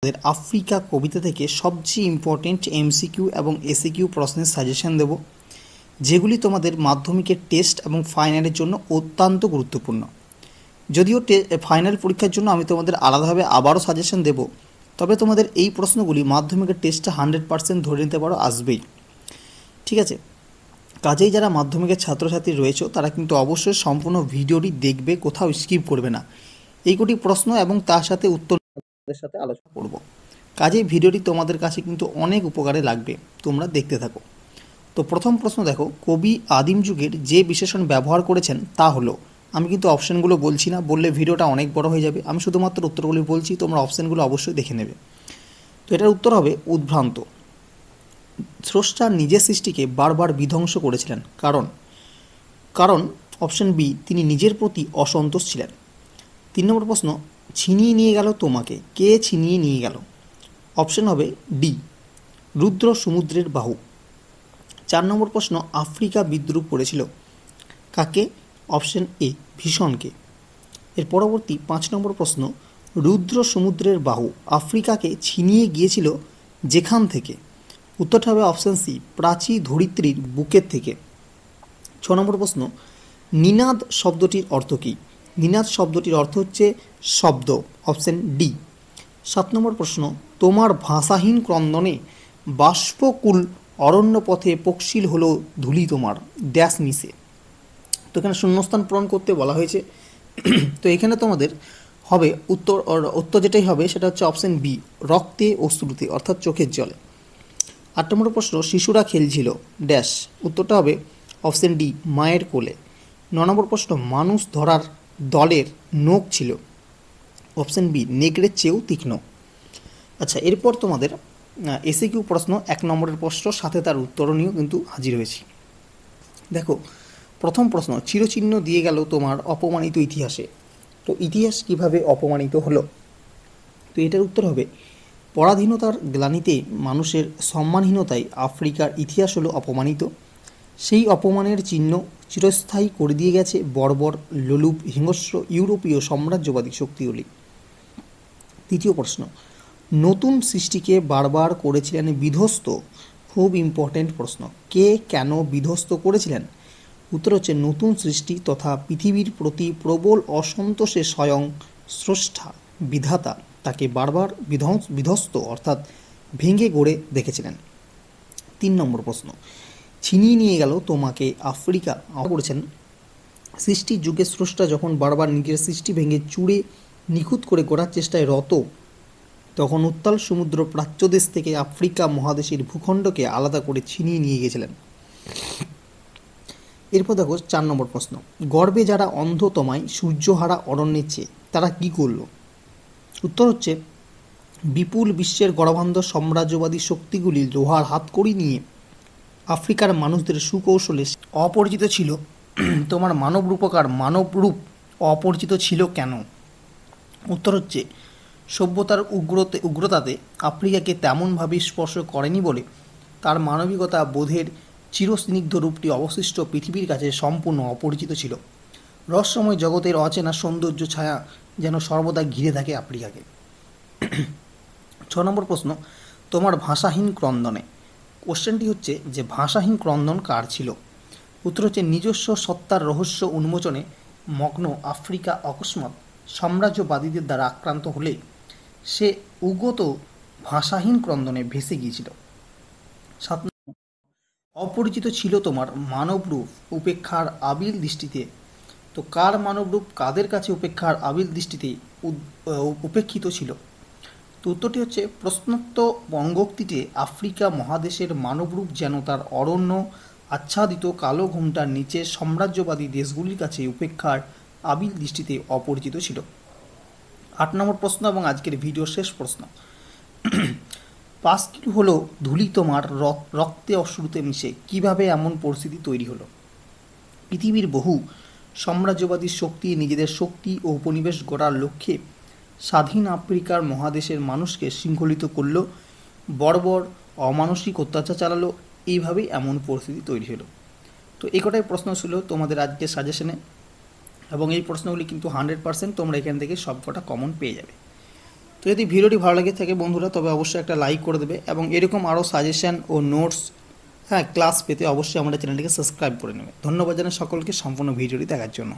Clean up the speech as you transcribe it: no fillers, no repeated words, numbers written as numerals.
আমাদের আফ্রিকা কবিতা থেকে সবচেয়ে ইম্পর্টেন্ট এমসিকিউ এবং এসিকিউ প্রশ্নের সাজেশন দেব, যেগুলি তোমাদের মাধ্যমিকের টেস্ট এবং ফাইনালের জন্য অত্যন্ত গুরুত্বপূর্ণ। যদিও ফাইনাল পরীক্ষার জন্য আমি তোমাদের আলাদাভাবে আবারও সাজেশন দেব, তবে তোমাদের এই প্রশ্নগুলি মাধ্যমিকের টেস্টে 100% ধরে নিতে পারো আসবেই। ঠিক আছে, কাজেই যারা মাধ্যমিকের ছাত্রছাত্রী রয়েছে তারা কিন্তু অবশ্যই সম্পূর্ণ ভিডিওটি দেখবে, কোথাও স্কিপ করবে না। এই কটি প্রশ্ন এবং তার সাথে উত্তর সাথে আলোচনা করব। কাজেই ভিডিওটি তোমাদের কাছে কিন্তু অনেক উপকারে লাগবে, তোমরা দেখতে থাকো। তো প্রথম প্রশ্ন দেখো, কবি আদিম যুগের যে বিশেষণ ব্যবহার করেছেন তা হলো। আমি কিন্তু অপশানগুলো বলছি না, বললে ভিডিওটা অনেক বড় হয়ে যাবে। আমি শুধুমাত্র উত্তরগুলি বলছি, তোমরা অপশানগুলো অবশ্যই দেখে নেবে। তো এটার উত্তর হবে উদ্ভ্রান্ত। স্রষ্টা নিজের সৃষ্টিকে বারবার বিধ্বংস করেছিলেন, কারণ অপশন বি, তিনি নিজের প্রতি অসন্তোষ ছিলেন। 3 নম্বর প্রশ্ন, ছিনিয়ে নিয়ে গেল তোমাকে, কে ছিনিয়ে নিয়ে গেল? অপশন হবে ডি, রুদ্র সমুদ্রের বাহু। 4 নম্বর প্রশ্ন, আফ্রিকা বিদ্রুপ করেছিল কাকে? অপশন এ, ভীষণকে। এর পরবর্তী 5 নম্বর প্রশ্ন, রুদ্র সমুদ্রের বাহু আফ্রিকাকে ছিনিয়ে গিয়েছিল যেখান থেকে? উত্তরটা হবে অপশন সি, প্রাচী ধরিত্রীর বুকের থেকে। 6 নম্বর প্রশ্ন, নিনাদ শব্দটির অর্থ কী? নিনাদ শব্দটির অর্থ হচ্ছে শব্দ, অপশন ডি। 7 নম্বর প্রশ্ন, তোমার ভাষাহীন ক্রন্দনে বাষ্পকুল অরণ্য পথে পক্ষিল হলো ধুলি তোমার ড্যাশ মিশে। তো এখানে শূন্যস্থান পূরণ করতে বলা হয়েছে। তো এখানে তোমাদের হবে উত্তর যেটাই হবে সেটা হচ্ছে অপশন বি, রক্তে অশ্রুতে, অর্থাৎ চোখের জলে। 8 নম্বর প্রশ্ন, শিশুরা খেলছিল ড্যাশ। উত্তরটা হবে অপশন ডি, মায়ের কোলে। 9 নম্বর প্রশ্ন, মানুষ ধরার দলের নখ ছিল। অপশন বি, নেকড়ের চেয়েও তীক্ষ্ণ। আচ্ছা, এরপর তোমাদের এসিকিউ প্রশ্ন, 1 নম্বরের প্রশ্ন সাথে তার উত্তরণীয় কিন্তু হাজির হয়েছি। দেখো, প্রথম প্রশ্ন, চিরচিহ্ন দিয়ে গেল তোমার অপমানিত ইতিহাসে। তো ইতিহাস কিভাবে অপমানিত হলো? তো এটার উত্তর হবে, পরাধীনতার গ্লানিতে মানুষের সম্মানহীনতায় আফ্রিকার ইতিহাস হলো অপমানিত। সেই অপমানের চিহ্ন চিরস্থায়ী করে দিয়ে গেছে বর্বর, লোলুপ, হিংস্র ইউরোপীয় সাম্রাজ্যবাদী শক্তিগুলি। তৃতীয় প্রশ্ন, নতুন সৃষ্টিকে বারবার করেছিলেন বিধ্বস্ত। খুব ইম্পর্টেন্ট প্রশ্ন, কে কেন বিধ্বস্ত করেছিলেন? উত্তর হচ্ছে, নতুন সৃষ্টি তথা পৃথিবীর প্রতি প্রবল অসন্তোষে স্বয়ং স্রষ্টা বিধাতা তাকে বারবার বিধ্বস্ত অর্থাৎ ভেঙে গড়ে দেখেছিলেন। 3 নম্বর প্রশ্ন, ছিনিয়ে নিয়ে গেল তোমাকে আফ্রিকা করেছেন। সৃষ্টির যুগে স্রষ্টা যখন বারবার নিজের সৃষ্টি ভেঙে চুড়ে নিখুঁত করে গড়ার চেষ্টায় রত, তখন উত্তাল সমুদ্র প্রাচ্যদেশ থেকে আফ্রিকা মহাদেশের ভূখণ্ডকে আলাদা করে ছিনিয়ে নিয়ে গেছিলেন। এরপর দেখো 4 নম্বর প্রশ্ন, গর্বে যারা অন্ধ তোমায় সূর্যহারা অরণ্যের চেয়ে, তারা কি করলো? উত্তর হচ্ছে, বিপুল বিশ্বের গড়বান্ধ সাম্রাজ্যবাদী শক্তিগুলি লোহার হাতকড়ি নিয়ে আফ্রিকার মানুষদের সুকৌশলে অপরিচিত ছিল। তোমার মানবরূপ অপরিচিত ছিল কেন? উত্তর হচ্ছে, সভ্যতার উগ্রতাতে আফ্রিকাকে তেমনভাবে স্পর্শ করেনি বলে তার মানবিকতা বোধের চিরস্নিগ্ধ রূপটি অবশিষ্ট পৃথিবীর কাছে সম্পূর্ণ অপরিচিত ছিল। রহস্যময় জগতের অচেনা সৌন্দর্য ছায়া যেন সর্বদা ঘিরে থাকে আফ্রিকাকে। 6 নম্বর প্রশ্ন, তোমার ভাষাহীন ক্রন্দনে। কোশ্চেনটি হচ্ছে যে ভাষাহীন ক্রন্দন কার ছিল? উত্তর হচ্ছে, নিজস্ব সত্তার রহস্য উন্মোচনে মগ্ন আফ্রিকা অকস্মাৎ সাম্রাজ্যবাদীদের দ্বারা আক্রান্ত হলে সে উগত ভাষাহীন ক্রন্দনে ভেসে গিয়েছিল। 7 অপরিচিত ছিল তোমার মানবরূপ উপেক্ষার আবিল দৃষ্টিতে। তো কার মানবরূপ কাদের কাছে উপেক্ষার আবিল দৃষ্টিতে উপেক্ষিত ছিল? তো উত্তরটি হচ্ছে, প্রশ্নোক্ত বঙ্গোক্তিতে আফ্রিকা মহাদেশের মানবরূপ যেন তার অরণ্য আচ্ছাদিত কালো ঘুমটার নিচে সাম্রাজ্যবাদী দেশগুলির কাছে উপেক্ষার আবিল দৃষ্টিতে অপরিচিত ছিল। 8 নম্বর প্রশ্ন এবং আজকের ভিডিওর শেষ প্রশ্ন, 5 কিলো হলো ধুলি তোমার রক্তে অশ্রুতে মিশে, কিভাবে এমন পরিস্থিতি তৈরি হলো? পৃথিবীর বহু সাম্রাজ্যবাদী শক্তি নিজেদের শক্তি ও উপনিবেশ গড়ার লক্ষ্যে স্বাধীন আফ্রিকার মহাদেশের মানুষকে শৃঙ্খলিত করল, বর্বর অমানসিক অত্যাচার চালালো, এইভাবেই এমন পরিস্থিতি তৈরি হলো। তো এই কটাই প্রশ্ন ছিল তোমাদের আজকের সাজেশনে, এবং এই প্রশ্নগুলি কিন্তু 100% তোমরা এখান থেকে সব কটা কমন পেয়ে যাবে। তো যদি ভিডিওটি ভালো লাগে থাকে বন্ধুরা, তবে অবশ্যই একটা লাইক করে দেবে এবং এরকম আরও সাজেশান ও নোটস ক্লাস পেতে অবশ্যই আমাদের চ্যানেলটিকে সাবস্ক্রাইব করে নেবে। ধন্যবাদ জানাই সকলকে সম্পূর্ণ ভিডিওটি দেখার জন্য।